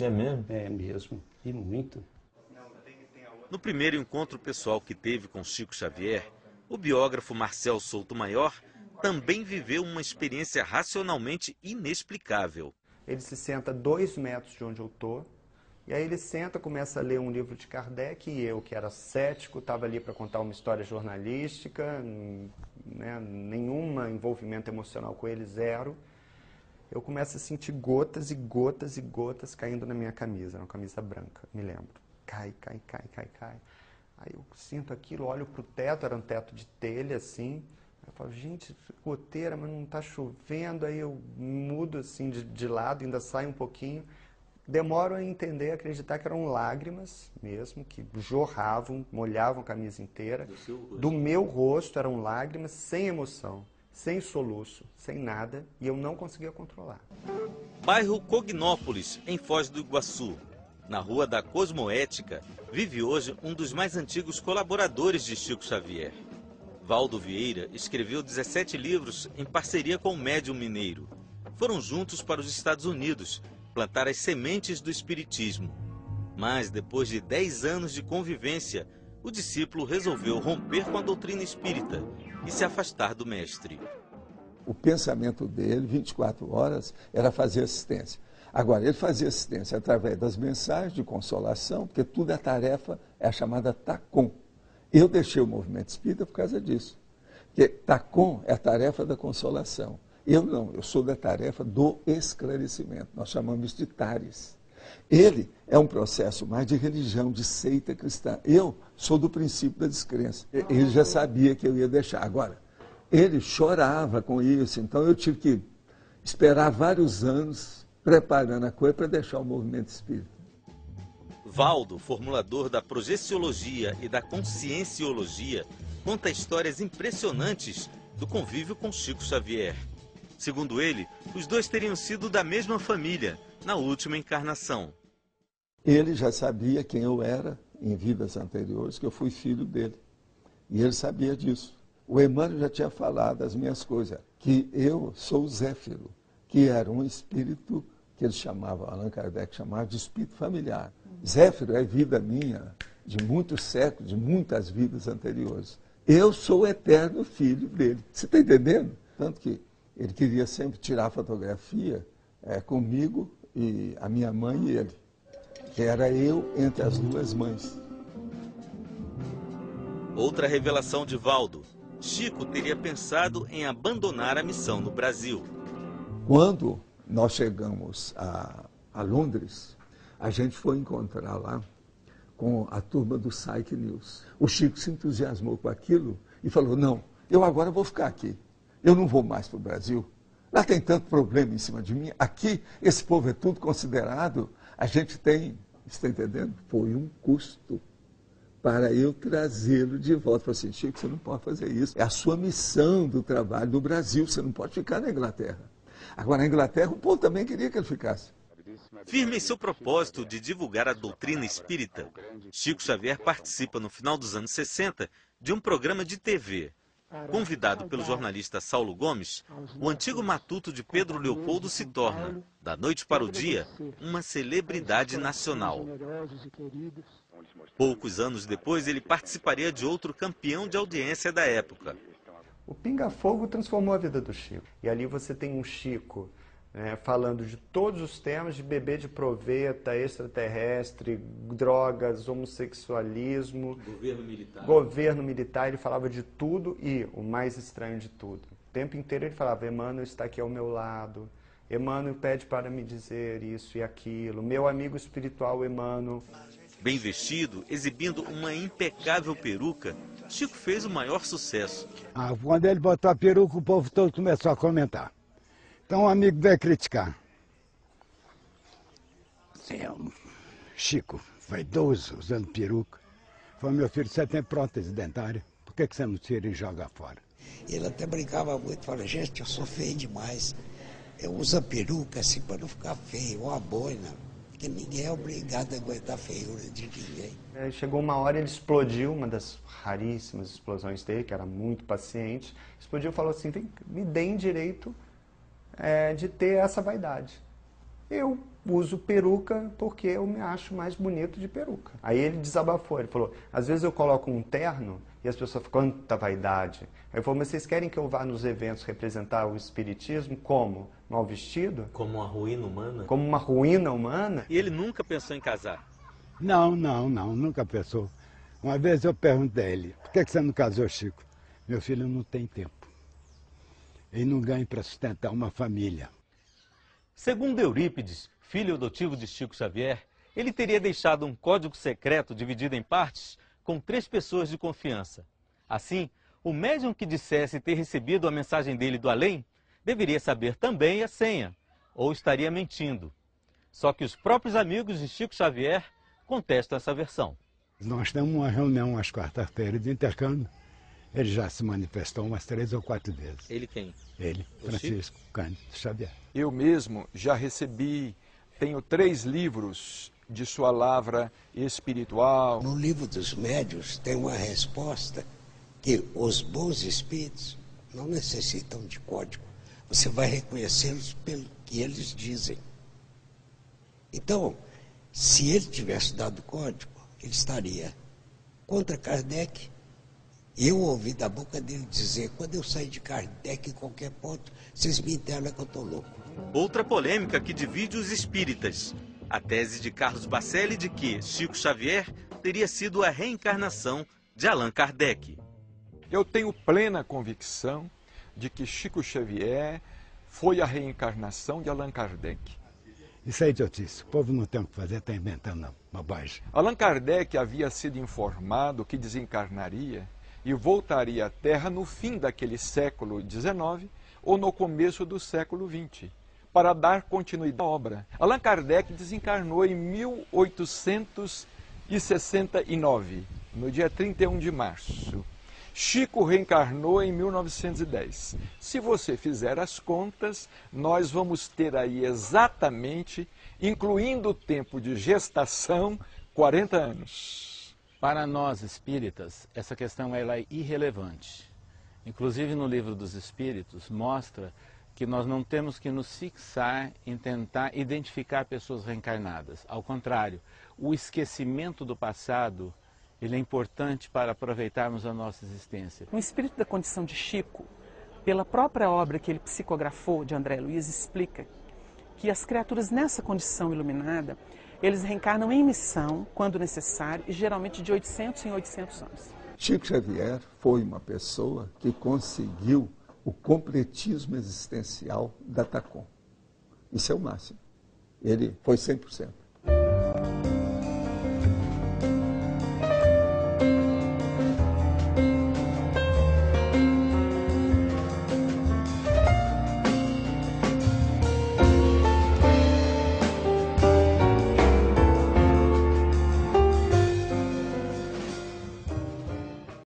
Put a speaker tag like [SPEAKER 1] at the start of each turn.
[SPEAKER 1] É mesmo?
[SPEAKER 2] É mesmo, e muito.
[SPEAKER 3] No primeiro encontro pessoal que teve com Chico Xavier, o biógrafo Marcel Souto Maior também viveu uma experiência racionalmente inexplicável.
[SPEAKER 4] Ele se senta a 2 metros de onde eu estou, e aí ele senta, começa a ler um livro de Kardec, e eu, que era cético, estava ali para contar uma história jornalística, né, nenhum envolvimento emocional com ele, zero. Eu começo a sentir gotas e gotas e gotas caindo na minha camisa, uma camisa branca, me lembro. Cai, cai, cai, cai, cai. Aí eu sinto aquilo, olho para o teto, era um teto de telha, assim. Eu falo, gente, goteira, mas não está chovendo. Aí eu mudo assim de lado, ainda sai um pouquinho. Demoro a entender, a acreditar que eram lágrimas mesmo, que jorravam, molhavam a camisa inteira. Do meu rosto eram lágrimas, sem emoção, sem soluço, sem nada, e eu não conseguia controlar.
[SPEAKER 3] Bairro Cognópolis, em Foz do Iguaçu. Na Rua da Cosmoética, vive hoje um dos mais antigos colaboradores de Chico Xavier. Valdo Vieira escreveu 17 livros em parceria com o médium mineiro. Foram juntos para os Estados Unidos, plantar as sementes do espiritismo. Mas, depois de 10 anos de convivência, o discípulo resolveu romper com a doutrina espírita e se afastar do mestre.
[SPEAKER 5] O pensamento dele, 24 horas, era fazer assistência. Agora, ele fazia assistência através das mensagens de consolação, porque tudo é tarefa, é a chamada TACOM. Eu deixei o movimento espírita por causa disso. Porque TACOM é a tarefa da consolação. Eu não, eu sou da tarefa do esclarecimento. Nós chamamos de TARES. Ele é um processo mais de religião, de seita cristã. Eu sou do princípio da descrença. Ele já sabia que eu ia deixar. Agora, ele chorava com isso, então eu tive que esperar vários anos preparando a coisa para deixar o movimento espírita.
[SPEAKER 3] Valdo, formulador da projeciologia e da conscienciologia, conta histórias impressionantes do convívio com Chico Xavier. Segundo ele, os dois teriam sido da mesma família na última encarnação.
[SPEAKER 5] Ele já sabia quem eu era em vidas anteriores, que eu fui filho dele. E ele sabia disso. O Emmanuel já tinha falado as minhas coisas, que eu sou o Zéfiro, que era um espírito que ele chamava, Allan Kardec chamava de espírito familiar. Zéfiro é vida minha, de muitos séculos, de muitas vidas anteriores. Eu sou o eterno filho dele. Você está entendendo? Tanto que ele queria sempre tirar fotografia comigo e a minha mãe e ele. Que era eu entre as duas mães.
[SPEAKER 3] Outra revelação de Valdo. Chico teria pensado em abandonar a missão no Brasil.
[SPEAKER 5] Quando nós chegamos a Londres, a gente foi encontrar lá com a turma do Psyche News. O Chico se entusiasmou com aquilo e falou, não, eu agora vou ficar aqui. Eu não vou mais para o Brasil. Lá tem tanto problema em cima de mim. Aqui, esse povo é tudo considerado. A gente tem, está entendendo? Foi um custo para eu trazê-lo de volta. Falei assim, Chico, você não pode fazer isso. É a sua missão do trabalho do Brasil. Você não pode ficar na Inglaterra. Agora, na Inglaterra, o povo também queria que ele ficasse.
[SPEAKER 3] Firme em seu propósito de divulgar a doutrina espírita, Chico Xavier participa no final dos anos 60 de um programa de TV. Convidado pelo jornalista Saulo Gomes, o antigo matuto de Pedro Leopoldo se torna, da noite para o dia, uma celebridade nacional. Poucos anos depois, ele participaria de outro campeão de audiência da época.
[SPEAKER 4] O Pinga Fogo transformou a vida do Chico. E ali você tem um Chico falando de todos os temas, de bebê de proveta, extraterrestre, drogas, homossexualismo, governo militar. Ele falava de tudo e o mais estranho de tudo. O tempo inteiro ele falava, Emmanuel está aqui ao meu lado, Emmanuel pede para me dizer isso e aquilo, meu amigo espiritual Emmanuel.
[SPEAKER 3] Bem vestido, exibindo uma impecável peruca, Chico fez o maior sucesso.
[SPEAKER 2] Quando ele botou a peruca, o povo todo começou a comentar. Então um amigo veio criticar. Chico, vaidoso, usando peruca. Falei, meu filho, você tem prótese dentária, por que você não tira e joga fora?
[SPEAKER 6] Ele até brincava muito, falava, gente, eu sou feio demais. Eu uso a peruca assim para não ficar feio, ou a boina. Porque ninguém é obrigado a aguentar a feiura de ninguém.
[SPEAKER 4] Chegou uma hora, ele explodiu, uma das raríssimas explosões dele, que era muito paciente. Explodiu e falou assim, me deem direito de ter essa vaidade. Eu uso peruca porque eu me acho mais bonito de peruca. Aí ele desabafou, ele falou, às vezes eu coloco um terno e as pessoas ficam, quanta vaidade. Aí eu falei, mas vocês querem que eu vá nos eventos representar o espiritismo como? Mal vestido?
[SPEAKER 3] Como uma ruína humana?
[SPEAKER 4] Como uma ruína humana?
[SPEAKER 3] E ele nunca pensou em casar?
[SPEAKER 2] Não, nunca pensou. Uma vez eu perguntei a ele, por que você não casou, Chico? Meu filho não tem tempo. Ele não ganha para sustentar uma família.
[SPEAKER 3] Segundo Eurípides, filho adotivo de Chico Xavier, ele teria deixado um código secreto dividido em partes com 3 pessoas de confiança. Assim, o médium que dissesse ter recebido a mensagem dele do além deveria saber também a senha, ou estaria mentindo. Só que os próprios amigos de Chico Xavier contestam essa versão.
[SPEAKER 2] Nós temos uma reunião às quartas-feiras de intercâmbio. Ele já se manifestou umas 3 ou 4 vezes.
[SPEAKER 3] Ele quem?
[SPEAKER 2] Ele, Francisco Cândido Xavier.
[SPEAKER 1] Eu mesmo já recebi, tenho 3 livros de sua lavra espiritual.
[SPEAKER 6] No livro dos médiuns tem uma resposta que os bons espíritos não necessitam de código. Você vai reconhecê-los pelo que eles dizem. Então, se ele tivesse dado código, ele estaria contra Kardec. Eu ouvi da boca dele dizer, quando eu sair de Kardec em qualquer ponto, vocês me internam que eu estou louco.
[SPEAKER 3] Outra polêmica que divide os espíritas. A tese de Carlos Bacelli de que Chico Xavier teria sido a reencarnação de Allan Kardec.
[SPEAKER 1] Eu tenho plena convicção de que Chico Xavier foi a reencarnação de Allan Kardec.
[SPEAKER 2] Isso é idiotice. O povo não tem o que fazer, está inventando não. Bobagem.
[SPEAKER 1] Allan Kardec havia sido informado que desencarnaria e voltaria à Terra no fim daquele século XIX ou no começo do século XX, para dar continuidade à obra. Allan Kardec desencarnou em 1869, no dia 31 de março. Chico reencarnou em 1910. Se você fizer as contas, nós vamos ter aí exatamente, incluindo o tempo de gestação, 40 anos.
[SPEAKER 7] Para nós espíritas, essa questão ela é irrelevante. Inclusive no Livro dos Espíritos mostra que nós não temos que nos fixar em tentar identificar pessoas reencarnadas. Ao contrário, o esquecimento do passado ele é importante para aproveitarmos a nossa existência.
[SPEAKER 8] O espírito da condição de Chico, pela própria obra que ele psicografou de André Luiz, explica que as criaturas nessa condição iluminada, eles reencarnam em missão, quando necessário, e geralmente de 800 em 800 anos.
[SPEAKER 5] Chico Xavier foi uma pessoa que conseguiu o completismo existencial da TACOM. Isso é o máximo. Ele foi 100%.